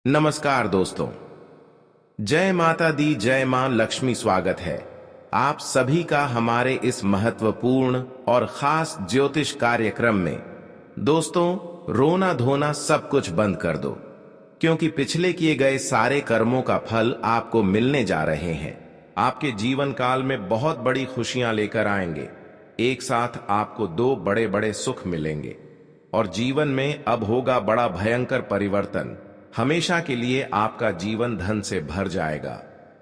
नमस्कार दोस्तों। जय माता दी, जय मां लक्ष्मी। स्वागत है आप सभी का हमारे इस महत्वपूर्ण और खास ज्योतिष कार्यक्रम में। दोस्तों, रोना धोना सब कुछ बंद कर दो, क्योंकि पिछले किए गए सारे कर्मों का फल आपको मिलने जा रहे हैं। आपके जीवन काल में बहुत बड़ी खुशियां लेकर आएंगे। एक साथ आपको दो बड़े बड़े सुख मिलेंगे और जीवन में अब होगा बड़ा भयंकर परिवर्तन। हमेशा के लिए आपका जीवन धन से भर जाएगा,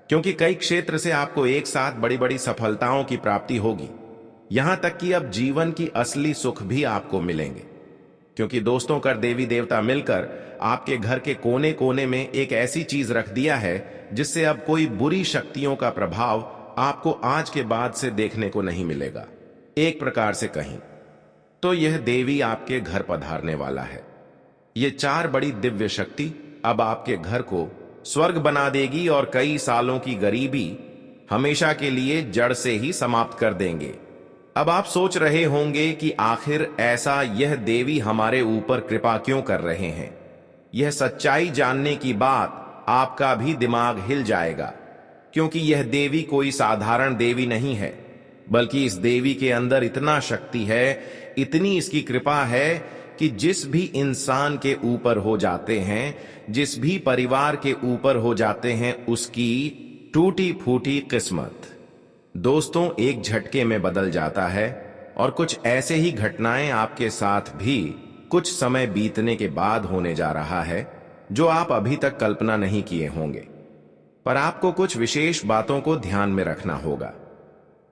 क्योंकि कई क्षेत्र से आपको एक साथ बड़ी बड़ी सफलताओं की प्राप्ति होगी। यहां तक कि अब जीवन की असली सुख भी आपको मिलेंगे, क्योंकि दोस्तों, कर देवी देवता मिलकर आपके घर के कोने कोने में एक ऐसी चीज रख दिया है जिससे अब कोई बुरी शक्तियों का प्रभाव आपको आज के बाद से देखने को नहीं मिलेगा। एक प्रकार से कहीं तो यह देवी आपके घर पधारने वाला है। ये चार बड़ी दिव्य शक्ति अब आपके घर को स्वर्ग बना देगी और कई सालों की गरीबी हमेशा के लिए जड़ से ही समाप्त कर देंगे। अब आप सोच रहे होंगे कि आखिर ऐसा यह देवी हमारे ऊपर कृपा क्यों कर रहे हैं। यह सच्चाई जानने की बात आपका भी दिमाग हिल जाएगा, क्योंकि यह देवी कोई साधारण देवी नहीं है, बल्कि इस देवी के अंदर इतना शक्ति है, इतनी इसकी कृपा है कि जिस भी इंसान के ऊपर हो जाते हैं, जिस भी परिवार के ऊपर हो जाते हैं, उसकी टूटी फूटी किस्मत दोस्तों एक झटके में बदल जाता है। और कुछ ऐसे ही घटनाएं आपके साथ भी कुछ समय बीतने के बाद होने जा रहा है, जो आप अभी तक कल्पना नहीं किए होंगे। पर आपको कुछ विशेष बातों को ध्यान में रखना होगा।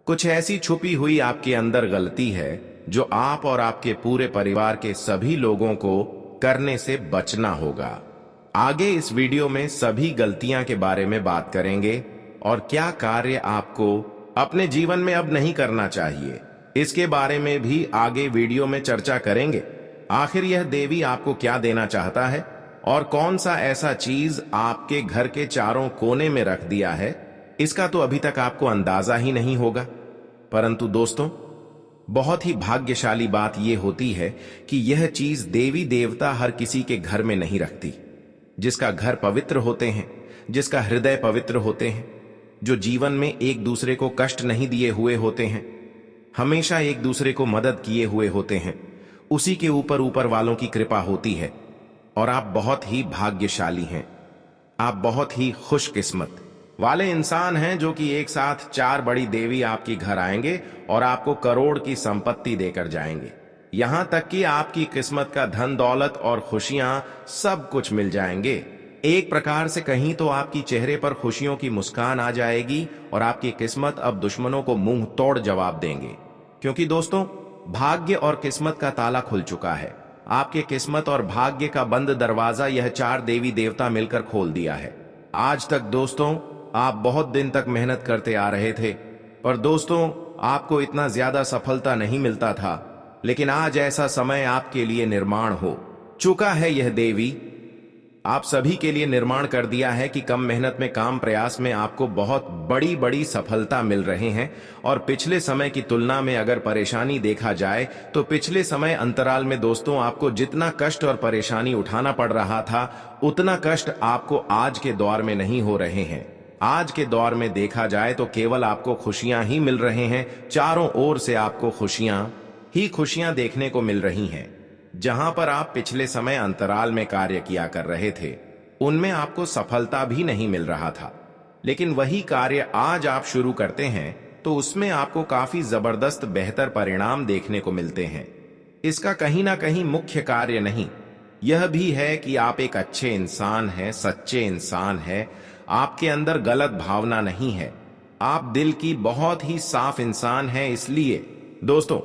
कुछ ऐसी छुपी हुई आपके अंदर गलती है जो आप और आपके पूरे परिवार के सभी लोगों को करने से बचना होगा। आगे इस वीडियो में सभी गलतियां के बारे में बात करेंगे और क्या कार्य आपको अपने जीवन में अब नहीं करना चाहिए, इसके बारे में भी आगे वीडियो में चर्चा करेंगे। आखिर यह देवी आपको क्या देना चाहता है और कौन सा ऐसा चीज आपके घर के चारों कोने में रख दिया है, इसका तो अभी तक आपको अंदाजा ही नहीं होगा। परंतु दोस्तों, बहुत ही भाग्यशाली बात यह होती है कि यह चीज देवी देवता हर किसी के घर में नहीं रखती। जिसका घर पवित्र होते हैं, जिसका हृदय पवित्र होते हैं, जो जीवन में एक दूसरे को कष्ट नहीं दिए हुए होते हैं, हमेशा एक दूसरे को मदद किए हुए होते हैं, उसी के ऊपर ऊपर वालों की कृपा होती है। और आप बहुत ही भाग्यशाली हैं। आप बहुत ही खुशकिस्मत वाले इंसान हैं, जो कि एक साथ चार बड़ी देवी आपके घर आएंगे और आपको करोड़ की संपत्ति देकर जाएंगे। यहां तक कि आपकी किस्मत का धन दौलत और खुशियां सब कुछ मिल जाएंगे। एक प्रकार से कहीं तो आपकी चेहरे पर खुशियों की मुस्कान आ जाएगी और आपकी किस्मत अब दुश्मनों को मुंह तोड़ जवाब देंगे, क्योंकि दोस्तों, भाग्य और किस्मत का ताला खुल चुका है। आपके किस्मत और भाग्य का बंद दरवाजा यह चार देवी देवता मिलकर खोल दिया है। आज तक दोस्तों आप बहुत दिन तक मेहनत करते आ रहे थे, पर दोस्तों आपको इतना ज्यादा सफलता नहीं मिलता था। लेकिन आज ऐसा समय आपके लिए निर्माण हो चुका है। यह देवी आप सभी के लिए निर्माण कर दिया है कि कम मेहनत में, काम प्रयास में आपको बहुत बड़ी बड़ी सफलता मिल रहे हैं। और पिछले समय की तुलना में अगर परेशानी देखा जाए तो पिछले समय अंतराल में दोस्तों आपको जितना कष्ट और परेशानी उठाना पड़ रहा था, उतना कष्ट आपको आज के दौर में नहीं हो रहे हैं। आज के दौर में देखा जाए तो केवल आपको खुशियां ही मिल रहे हैं। चारों ओर से आपको खुशियां ही खुशियां देखने को मिल रही हैं। जहां पर आप पिछले समय अंतराल में कार्य किया कर रहे थे, उनमें आपको सफलता भी नहीं मिल रहा था, लेकिन वही कार्य आज आप शुरू करते हैं तो उसमें आपको काफी जबरदस्त बेहतर परिणाम देखने को मिलते हैं। इसका कहीं ना कहीं मुख्य कार्य नहीं, यह भी है कि आप एक अच्छे इंसान हैं, सच्चे इंसान हैं। आपके अंदर गलत भावना नहीं है, आप दिल की बहुत ही साफ इंसान हैं। इसलिए दोस्तों,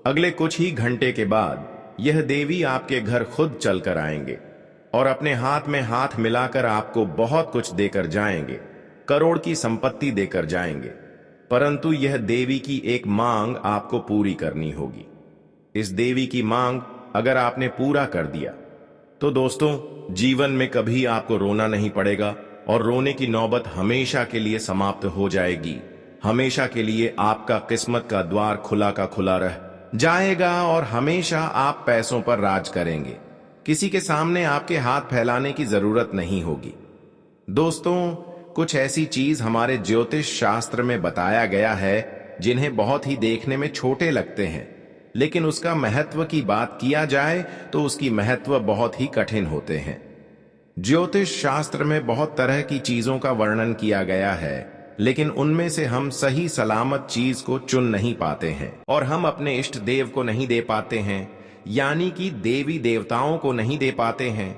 अगले कुछ ही घंटे के बाद यह देवी आपके घर खुद चलकर आएंगे और अपने हाथ में हाथ मिलाकर आपको बहुत कुछ देकर जाएंगे, करोड़ की संपत्ति देकर जाएंगे। परंतु यह देवी की एक मांग आपको पूरी करनी होगी। इस देवी की मांग अगर आपने पूरा कर दिया तो दोस्तों, जीवन में कभी आपको रोना नहीं पड़ेगा और रोने की नौबत हमेशा के लिए समाप्त हो जाएगी। हमेशा के लिए आपका किस्मत का द्वार खुला का खुला रह जाएगा और हमेशा आप पैसों पर राज करेंगे, किसी के सामने आपके हाथ फैलाने की जरूरत नहीं होगी। दोस्तों, कुछ ऐसी चीज हमारे ज्योतिष शास्त्र में बताया गया है जिन्हें बहुत ही देखने में छोटे लगते हैं, लेकिन उसका महत्व की बात किया जाए तो उसकी महत्व बहुत ही कठिन होते हैं। ज्योतिष शास्त्र में बहुत तरह की चीजों का वर्णन किया गया है, लेकिन उनमें से हम सही सलामत चीज को चुन नहीं पाते हैं और हम अपने इष्ट देव को नहीं दे पाते हैं, यानी कि देवी देवताओं को नहीं दे पाते हैं।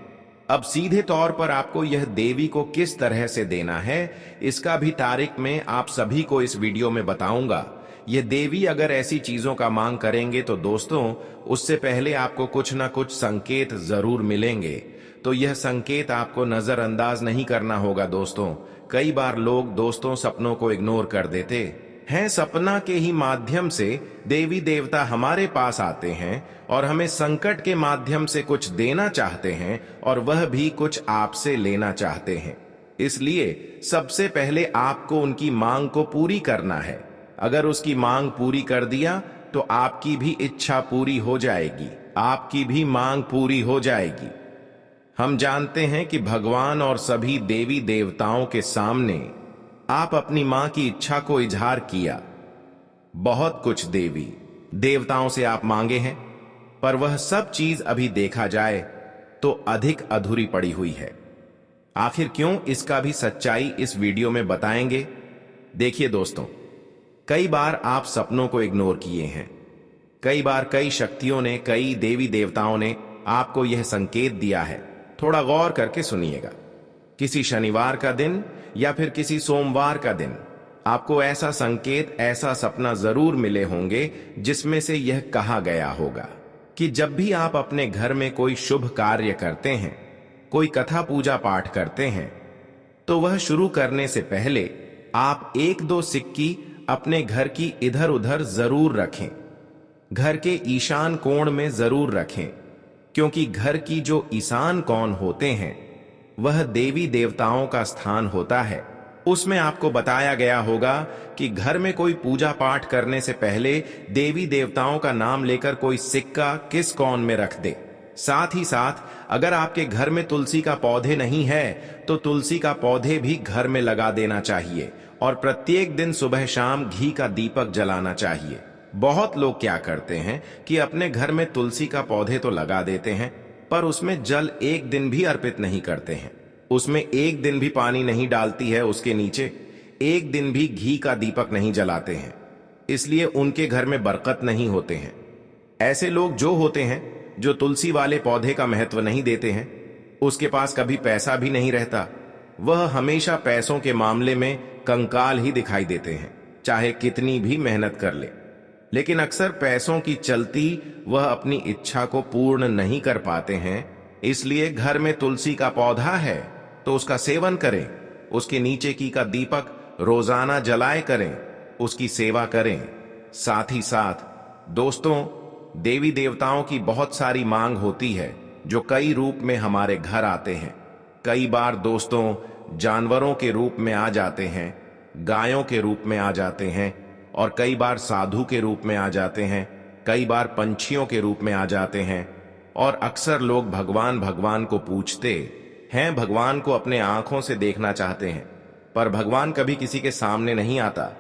अब सीधे तौर पर आपको यह देवी को किस तरह से देना है, इसका भी तारीख में आप सभी को इस वीडियो में बताऊंगा। यह देवी अगर ऐसी चीजों का मांग करेंगे तो दोस्तों, उससे पहले आपको कुछ ना कुछ संकेत जरूर मिलेंगे। तो यह संकेत आपको नजरअंदाज नहीं करना होगा। दोस्तों, कई बार लोग दोस्तों सपनों को इग्नोर कर देते हैं। सपना के ही माध्यम से देवी देवता हमारे पास आते हैं और हमें संकट के माध्यम से कुछ देना चाहते हैं, और वह भी कुछ आपसे लेना चाहते हैं। इसलिए सबसे पहले आपको उनकी मांग को पूरी करना है। अगर उसकी मांग पूरी कर दिया तो आपकी भी इच्छा पूरी हो जाएगी, आपकी भी मांग पूरी हो जाएगी। हम जानते हैं कि भगवान और सभी देवी देवताओं के सामने आप अपनी मां की इच्छा को इजहार किया। बहुत कुछ देवी देवताओं से आप मांगे हैं, पर वह सब चीज अभी देखा जाए तो अधिक अधूरी पड़ी हुई है। आखिर क्यों, इसका भी सच्चाई इस वीडियो में बताएंगे। देखिए दोस्तों, कई बार आप सपनों को इग्नोर किए हैं। कई बार कई शक्तियों ने, कई देवी देवताओं ने आपको यह संकेत दिया है। थोड़ा गौर करके सुनिएगा। किसी शनिवार का दिन या फिर किसी सोमवार का दिन आपको ऐसा संकेत, ऐसा सपना जरूर मिले होंगे जिसमें से यह कहा गया होगा कि जब भी आप अपने घर में कोई शुभ कार्य करते हैं, कोई कथा पूजा पाठ करते हैं, तो वह शुरू करने से पहले आप 1-2 सिक्की अपने घर की इधर उधर जरूर रखें। घर के ईशान कोण में जरूर रखें, क्योंकि घर की जो ईशान कोण होते हैं वह देवी देवताओं का स्थान होता है। उसमें आपको बताया गया होगा कि घर में कोई पूजा पाठ करने से पहले देवी देवताओं का नाम लेकर कोई सिक्का किस कोण में रख दे। साथ ही साथ अगर आपके घर में तुलसी का पौधे नहीं है तो तुलसी का पौधे भी घर में लगा देना चाहिए, और प्रत्येक दिन सुबह शाम घी का दीपक जलाना चाहिए। बहुत लोग क्या करते हैं कि अपने घर में तुलसी का पौधे तो लगा देते हैं, पर उसमें जल एक दिन भी अर्पित नहीं करते हैं, उसमें एक दिन भी पानी नहीं डालती है, उसके नीचे एक दिन भी घी का दीपक नहीं जलाते हैं। इसलिए उनके घर में बरकत नहीं होते हैं। ऐसे लोग जो होते हैं, जो तुलसी वाले पौधे का महत्व नहीं देते हैं, उसके पास कभी पैसा भी नहीं रहता। वह हमेशा पैसों के मामले में कंकाल ही दिखाई देते हैं, चाहे कितनी भी मेहनत कर ले। लेकिन अक्सर पैसों की चलती वह अपनी इच्छा को पूर्ण नहीं कर पाते हैं। इसलिए घर में तुलसी का पौधा है तो उसका सेवन करें, उसके नीचे की का दीपक रोजाना जलाए करें, उसकी सेवा करें। साथ ही साथ दोस्तों, देवी देवताओं की बहुत सारी मांग होती है जो कई रूप में हमारे घर आते हैं। कई बार दोस्तों जानवरों के रूप में आ जाते हैं, गायों के रूप में आ जाते हैं, और कई बार साधु के रूप में आ जाते हैं, कई बार पंछियों के रूप में आ जाते हैं। और अक्सर लोग भगवान भगवान को पूछते हैं, भगवान को अपने आंखों से देखना चाहते हैं, पर भगवान कभी किसी के सामने नहीं आता,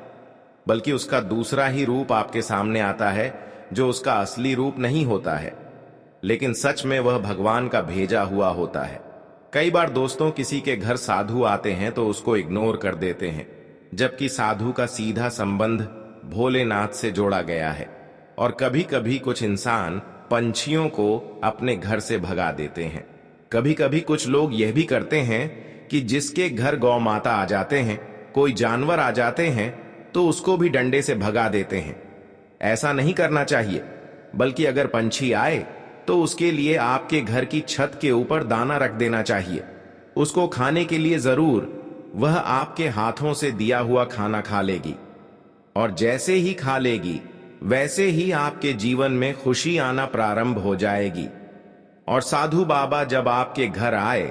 बल्कि उसका दूसरा ही रूप आपके सामने आता है जो उसका असली रूप नहीं होता है, लेकिन सच में वह भगवान का भेजा हुआ होता है। कई बार दोस्तों किसी के घर साधु आते हैं तो उसको इग्नोर कर देते हैं, जबकि साधु का सीधा संबंध भोलेनाथ से जोड़ा गया है। और कभी कभी कुछ इंसान पंछियों को अपने घर से भगा देते हैं। कभी कभी कुछ लोग यह भी करते हैं कि जिसके घर गौ माता आ जाते हैं, कोई जानवर आ जाते हैं, तो उसको भी डंडे से भगा देते हैं। ऐसा नहीं करना चाहिए, बल्कि अगर पंछी आए तो उसके लिए आपके घर की छत के ऊपर दाना रख देना चाहिए। उसको खाने के लिए जरूर वह आपके हाथों से दिया हुआ खाना खा लेगी, और जैसे ही खा लेगी वैसे ही आपके जीवन में खुशी आना प्रारंभ हो जाएगी। और साधु बाबा जब आपके घर आए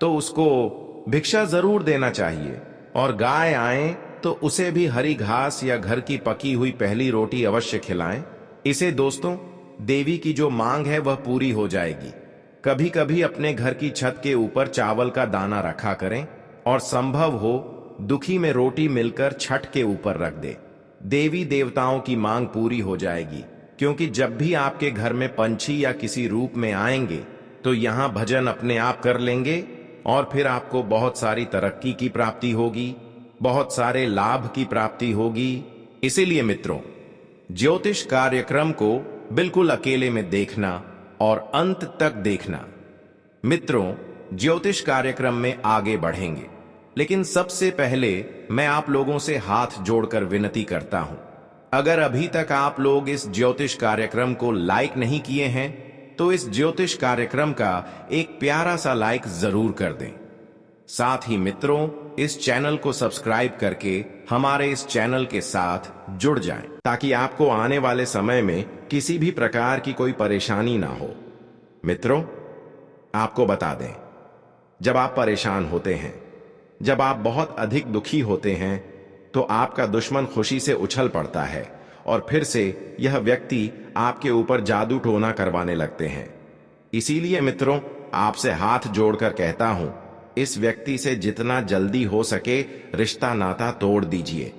तो उसको भिक्षा जरूर देना चाहिए, और गाय आए तो उसे भी हरी घास या घर की पकी हुई पहली रोटी अवश्य खिलाएं। इसे दोस्तों देवी की जो मांग है वह पूरी हो जाएगी। कभी कभी अपने घर की छत के ऊपर चावल का दाना रखा करें और संभव हो दुखी में रोटी मिलकर छत के ऊपर रख दे। देवी देवताओं की मांग पूरी हो जाएगी, क्योंकि जब भी आपके घर में पंछी या किसी रूप में आएंगे तो यहां भजन अपने आप कर लेंगे और फिर आपको बहुत सारी तरक्की की प्राप्ति होगी, बहुत सारे लाभ की प्राप्ति होगी। इसीलिए मित्रों, ज्योतिष कार्यक्रम को बिल्कुल अकेले में देखना और अंत तक देखना। मित्रों, ज्योतिष कार्यक्रम में आगे बढ़ेंगे, लेकिन सबसे पहले मैं आप लोगों से हाथ जोड़कर विनती करता हूं, अगर अभी तक आप लोग इस ज्योतिष कार्यक्रम को लाइक नहीं किए हैं तो इस ज्योतिष कार्यक्रम का एक प्यारा सा लाइक जरूर कर दें। साथ ही मित्रों, इस चैनल को सब्सक्राइब करके हमारे इस चैनल के साथ जुड़ जाएं, ताकि आपको आने वाले समय में किसी भी प्रकार की कोई परेशानी ना हो। मित्रों, आपको बता दें, जब आप परेशान होते हैं, जब आप बहुत अधिक दुखी होते हैं, तो आपका दुश्मन खुशी से उछल पड़ता है और फिर से यह व्यक्ति आपके ऊपर जादू टोना करवाने लगते हैं। इसीलिए मित्रों, आपसे हाथ जोड़कर कहता हूं, इस व्यक्ति से जितना जल्दी हो सके रिश्ता नाता तोड़ दीजिए,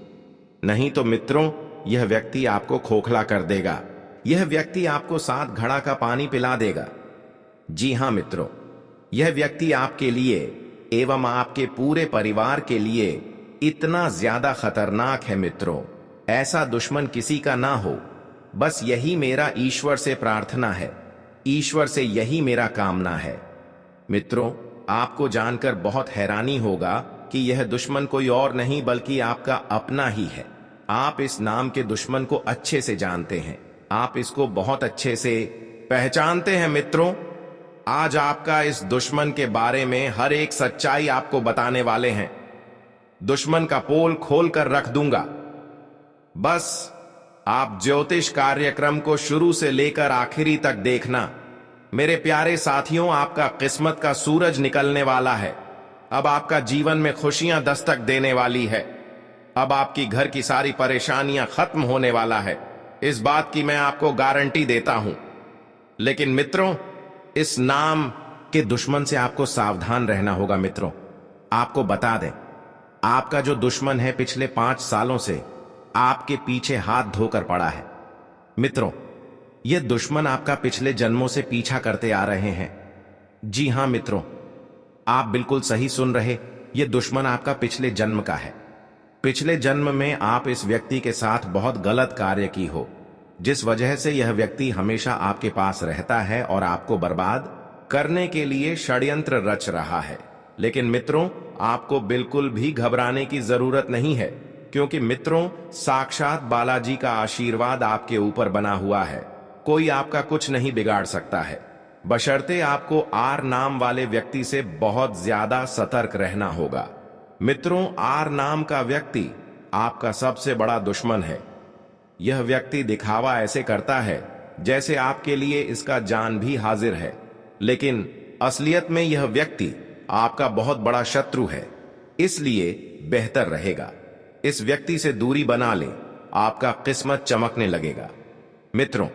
नहीं तो मित्रों यह व्यक्ति आपको खोखला कर देगा। यह व्यक्ति आपको 7 घड़ा का पानी पिला देगा। जी हां मित्रों, यह व्यक्ति आपके लिए एवं आपके पूरे परिवार के लिए इतना ज्यादा खतरनाक है मित्रों, ऐसा दुश्मन किसी का ना हो। बस यही मेरा ईश्वर से प्रार्थना है, ईश्वर से यही मेरा कामना है। मित्रों, आपको जानकर बहुत हैरानी होगा कि यह दुश्मन कोई और नहीं बल्कि आपका अपना ही है। आप इस नाम के दुश्मन को अच्छे से जानते हैं, आप इसको बहुत अच्छे से पहचानते हैं। मित्रों, आज आपका इस दुश्मन के बारे में हर एक सच्चाई आपको बताने वाले हैं। दुश्मन का पोल खोल कर रख दूंगा। बस आप ज्योतिष कार्यक्रम को शुरू से लेकर आखिरी तक देखना। मेरे प्यारे साथियों, आपका किस्मत का सूरज निकलने वाला है। अब आपका जीवन में खुशियां दस्तक देने वाली है। अब आपकी घर की सारी परेशानियां खत्म होने वाला है, इस बात की मैं आपको गारंटी देता हूं। लेकिन मित्रों, इस नाम के दुश्मन से आपको सावधान रहना होगा। मित्रों, आपको बता दें, आपका जो दुश्मन है पिछले 5 सालों से आपके पीछे हाथ धोकर पड़ा है। मित्रों, यह दुश्मन आपका पिछले जन्मों से पीछा करते आ रहे हैं। जी हां मित्रों, आप बिल्कुल सही सुन रहे, यह दुश्मन आपका पिछले जन्म का है। पिछले जन्म में आप इस व्यक्ति के साथ बहुत गलत कार्य की हो, जिस वजह से यह व्यक्ति हमेशा आपके पास रहता है और आपको बर्बाद करने के लिए षड्यंत्र रच रहा है। लेकिन मित्रों, आपको बिल्कुल भी घबराने की जरूरत नहीं है, क्योंकि मित्रों, साक्षात बालाजी का आशीर्वाद आपके ऊपर बना हुआ है। कोई आपका कुछ नहीं बिगाड़ सकता है, बशर्ते आपको आर नाम वाले व्यक्ति से बहुत ज्यादा सतर्क रहना होगा। मित्रों, आर नाम का व्यक्ति आपका सबसे बड़ा दुश्मन है। यह व्यक्ति दिखावा ऐसे करता है जैसे आपके लिए इसका जान भी हाजिर है, लेकिन असलियत में यह व्यक्ति आपका बहुत बड़ा शत्रु है। इसलिए बेहतर रहेगा इस व्यक्ति से दूरी बना लें, आपका किस्मत चमकने लगेगा। मित्रों,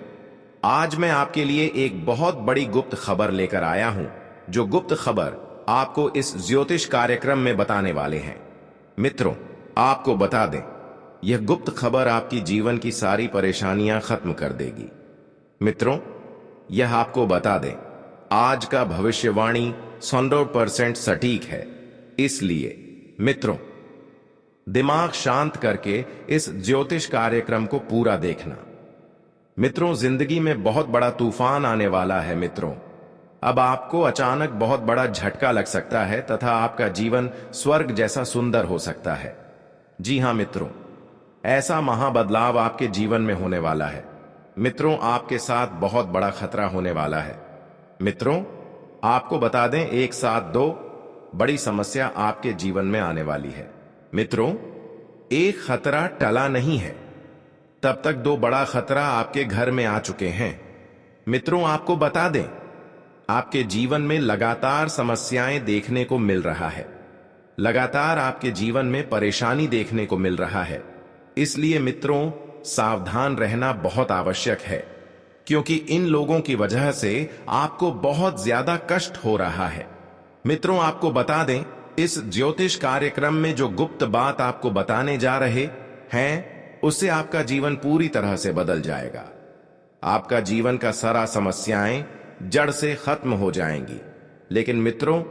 आज मैं आपके लिए एक बहुत बड़ी गुप्त खबर लेकर आया हूं, जो गुप्त खबर आपको इस ज्योतिष कार्यक्रम में बताने वाले हैं। मित्रों, आपको बता दें, यह गुप्त खबर आपकी जीवन की सारी परेशानियां खत्म कर देगी। मित्रों, यह आपको बता दें, आज का भविष्यवाणी 100% सटीक है। इसलिए मित्रों, दिमाग शांत करके इस ज्योतिष कार्यक्रम को पूरा देखना। मित्रों, जिंदगी में बहुत बड़ा तूफान आने वाला है। मित्रों, अब आपको अचानक बहुत बड़ा झटका लग सकता है तथा आपका जीवन स्वर्ग जैसा सुंदर हो सकता है। जी हां मित्रों, ऐसा महाबदलाव आपके जीवन में होने वाला है। मित्रों, आपके साथ बहुत बड़ा खतरा होने वाला है। मित्रों, आपको बता दें, एक साथ 2 बड़ी समस्या आपके जीवन में आने वाली है। मित्रों, एक खतरा टला नहीं है, तब तक 2 बड़ा खतरा आपके घर में आ चुके हैं। मित्रों, आपको बता दें, आपके जीवन में लगातार समस्याएं देखने को मिल रहा है, लगातार आपके जीवन में परेशानी देखने को मिल रहा है। इसलिए मित्रों, सावधान रहना बहुत आवश्यक है। क्योंकि इन लोगों की वजह से आपको बहुत ज्यादा कष्ट हो रहा है। मित्रों, आपको बता दें, इस ज्योतिष कार्यक्रम में जो गुप्त बात आपको बताने जा रहे हैं, उससे आपका जीवन पूरी तरह से बदल जाएगा। आपका जीवन का सारा समस्याएं जड़ से खत्म हो जाएंगी। लेकिन मित्रों,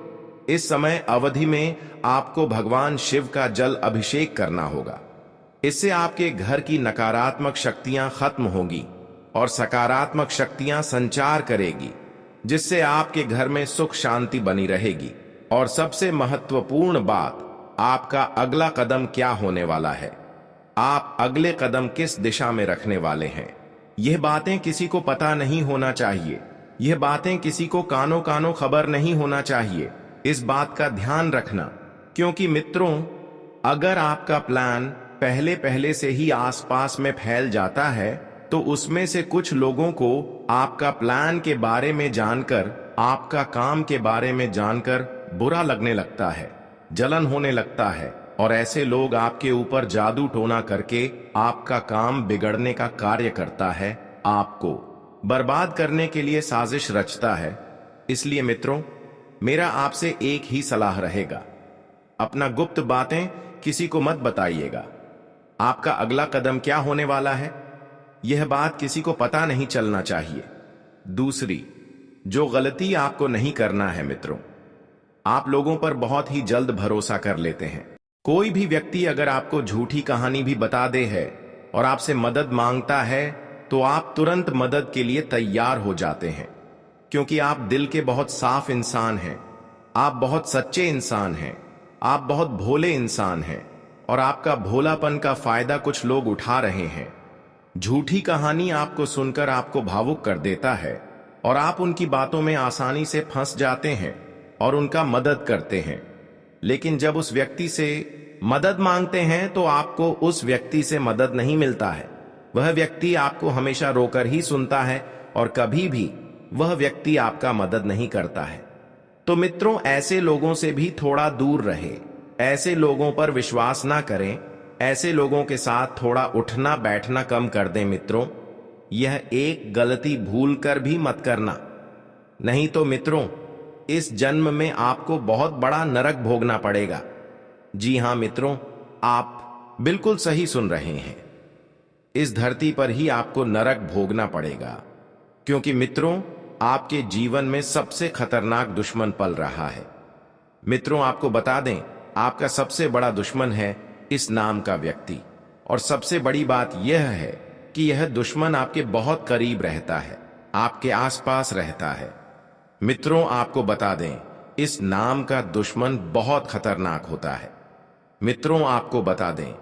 इस समय अवधि में आपको भगवान शिव का जल अभिषेक करना होगा। इससे आपके घर की नकारात्मक शक्तियां खत्म होंगी और सकारात्मक शक्तियां संचार करेगी, जिससे आपके घर में सुख शांति बनी रहेगी। और सबसे महत्वपूर्ण बात, आपका अगला कदम क्या होने वाला है, आप अगले कदम किस दिशा में रखने वाले हैं, यह बातें किसी को पता नहीं होना चाहिए। यह बातें किसी को कानो कानो खबर नहीं होना चाहिए। इस बात का ध्यान रखना, क्योंकि मित्रों, अगर आपका प्लान पहले पहले से ही आसपास में फैल जाता है, तो उसमें से कुछ लोगों को आपका प्लान के बारे में जानकर, आपका काम के बारे में जानकर बुरा लगने लगता है, जलन होने लगता है, और ऐसे लोग आपके ऊपर जादू टोना करके आपका काम बिगड़ने का कार्य करता है, आपको बर्बाद करने के लिए साजिश रचता है। इसलिए मित्रों, मेरा आपसे एक ही सलाह रहेगा, अपना गुप्त बातें किसी को मत बताइएगा। आपका अगला कदम क्या होने वाला है, यह बात किसी को पता नहीं चलना चाहिए। दूसरी जो गलती आपको नहीं करना है मित्रों, आप लोगों पर बहुत ही जल्द भरोसा कर लेते हैं। कोई भी व्यक्ति अगर आपको झूठी कहानी भी बता दे है और आपसे मदद मांगता है, तो आप तुरंत मदद के लिए तैयार हो जाते हैं, क्योंकि आप दिल के बहुत साफ इंसान हैं, आप बहुत सच्चे इंसान हैं, आप बहुत भोले इंसान हैं, और आपका भोलापन का फायदा कुछ लोग उठा रहे हैं। झूठी कहानी आपको सुनकर आपको भावुक कर देता है और आप उनकी बातों में आसानी से फंस जाते हैं और उनका मदद करते हैं। लेकिन जब उस व्यक्ति से मदद मांगते हैं, तो आपको उस व्यक्ति से मदद नहीं मिलता है। वह व्यक्ति आपको हमेशा रोकर ही सुनता है और कभी भी वह व्यक्ति आपका मदद नहीं करता है। तो मित्रों, ऐसे लोगों से भी थोड़ा दूर रहे, ऐसे लोगों पर विश्वास ना करें, ऐसे लोगों के साथ थोड़ा उठना बैठना कम कर दें। मित्रों, यह एक गलती भूल कर भी मत करना, नहीं तो मित्रों, इस जन्म में आपको बहुत बड़ा नरक भोगना पड़ेगा। जी हां मित्रों, आप बिल्कुल सही सुन रहे हैं, इस धरती पर ही आपको नरक भोगना पड़ेगा, क्योंकि मित्रों, आपके जीवन में सबसे खतरनाक दुश्मन पल रहा है। मित्रों, आपको बता दें, आपका सबसे बड़ा दुश्मन है इस नाम का व्यक्ति, और सबसे बड़ी बात यह है कि यह दुश्मन आपके बहुत करीब रहता है, आपके आसपास रहता है। मित्रों, आपको बता दें, इस नाम का दुश्मन बहुत खतरनाक होता है। मित्रों, आपको बता दें,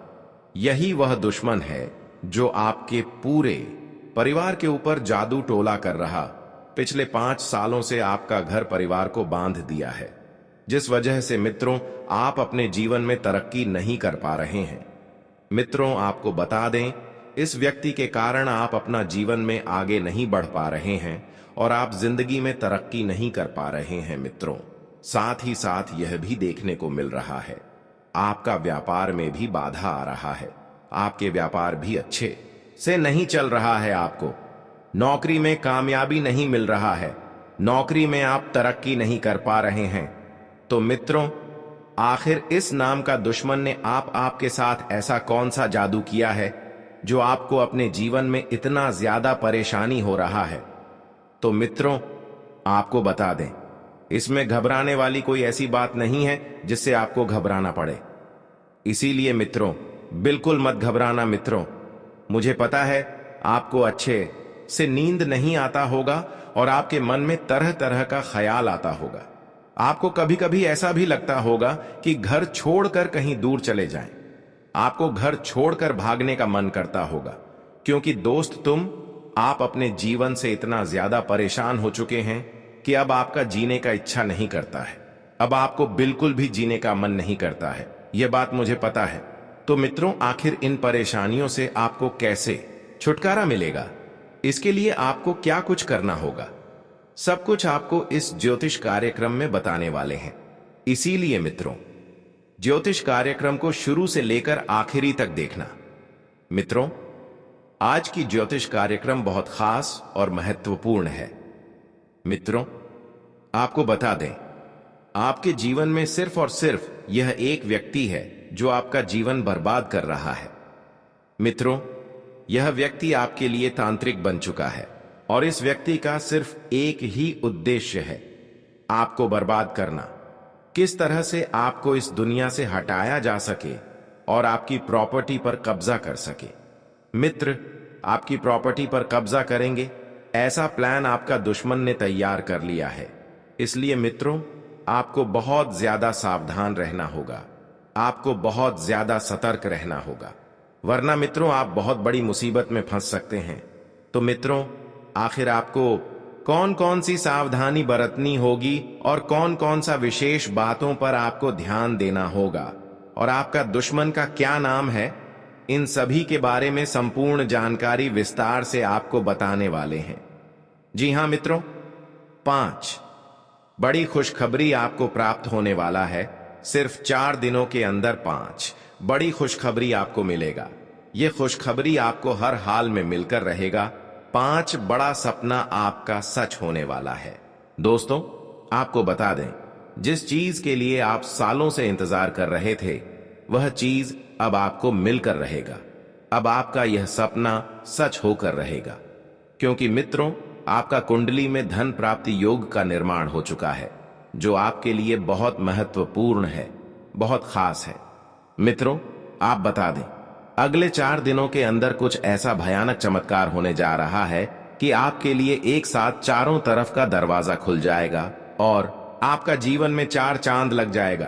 यही वह दुश्मन है जो आपके पूरे परिवार के ऊपर जादू टोला कर रहा पिछले 5 सालों से आपका घर परिवार को बांध दिया है, जिस वजह से मित्रों, आप अपने जीवन में तरक्की नहीं कर पा रहे हैं। मित्रों, आपको बता दें, इस व्यक्ति के कारण आप अपना जीवन में आगे नहीं बढ़ पा रहे हैं और आप जिंदगी में तरक्की नहीं कर पा रहे हैं। मित्रों, साथ ही साथ यह भी देखने को मिल रहा है, आपका व्यापार में भी बाधा आ रहा है, आपके व्यापार भी अच्छे से नहीं चल रहा है, आपको नौकरी में कामयाबी नहीं मिल रहा है, नौकरी में आप तरक्की नहीं कर पा रहे हैं। तो मित्रों, आखिर इस नाम का दुश्मन ने आपके साथ ऐसा कौन सा जादू किया है जो आपको अपने जीवन में इतना ज्यादा परेशानी हो रहा है? तो मित्रों, आपको बता दें, इसमें घबराने वाली कोई ऐसी बात नहीं है जिससे आपको घबराना पड़े। इसीलिए मित्रों, बिल्कुल मत घबराना। मित्रों, मुझे पता है आपको अच्छे से नींद नहीं आता होगा और आपके मन में तरह तरह का ख्याल आता होगा। आपको कभी कभी ऐसा भी लगता होगा कि घर छोड़कर कहीं दूर चले जाएं। आपको घर छोड़कर भागने का मन करता होगा, क्योंकि दोस्त आप अपने जीवन से इतना ज्यादा परेशान हो चुके हैं कि अब आपका जीने का इच्छा नहीं करता है। अब आपको बिल्कुल भी जीने का मन नहीं करता है, यह बात मुझे पता है। तो मित्रों, आखिर इन परेशानियों से आपको कैसे छुटकारा मिलेगा? इसके लिए आपको क्या कुछ करना होगा, सब कुछ आपको इस ज्योतिष कार्यक्रम में बताने वाले हैं। इसीलिए मित्रों, ज्योतिष कार्यक्रम को शुरू से लेकर आखिरी तक देखना। मित्रों, आज की ज्योतिष कार्यक्रम बहुत खास और महत्वपूर्ण है। मित्रों, आपको बता दें, आपके जीवन में सिर्फ और सिर्फ यह एक व्यक्ति है जो आपका जीवन बर्बाद कर रहा है। मित्रों, यह व्यक्ति आपके लिए तांत्रिक बन चुका है और इस व्यक्ति का सिर्फ एक ही उद्देश्य है, आपको बर्बाद करना। किस तरह से आपको इस दुनिया से हटाया जा सके और आपकी प्रॉपर्टी पर कब्जा कर सके। मित्र, आपकी प्रॉपर्टी पर कब्जा करेंगे, ऐसा प्लान आपका दुश्मन ने तैयार कर लिया है। इसलिए मित्रों, आपको बहुत ज्यादा सावधान रहना होगा, आपको बहुत ज्यादा सतर्क रहना होगा, वरना मित्रों आप बहुत बड़ी मुसीबत में फंस सकते हैं। तो मित्रों, आखिर आपको कौन कौन सी सावधानी बरतनी होगी और कौन कौन सा विशेष बातों पर आपको ध्यान देना होगा और आपका दुश्मन का क्या नाम है, इन सभी के बारे में संपूर्ण जानकारी विस्तार से आपको बताने वाले हैं। जी हां मित्रों, 5 बड़ी खुशखबरी आपको प्राप्त होने वाला है। सिर्फ 4 दिनों के अंदर 5 बड़ी खुशखबरी आपको मिलेगा। यह खुशखबरी आपको हर हाल में मिलकर रहेगा। 5 बड़ा सपना आपका सच होने वाला है। दोस्तों, आपको बता दें, जिस चीज के लिए आप सालों से इंतजार कर रहे थे, वह चीज अब आपको मिलकर रहेगा। अब आपका यह सपना सच होकर रहेगा, क्योंकि मित्रों, आपका कुंडली में धन प्राप्ति योग का निर्माण हो चुका है, जो आपके लिए बहुत महत्वपूर्ण है, बहुत खास है। मित्रों, आप बता दें, अगले 4 दिनों के अंदर कुछ ऐसा भयानक चमत्कार होने जा रहा है कि आपके लिए एक साथ चारों तरफ का दरवाजा खुल जाएगा और आपका जीवन में 4 चांद लग जाएगा।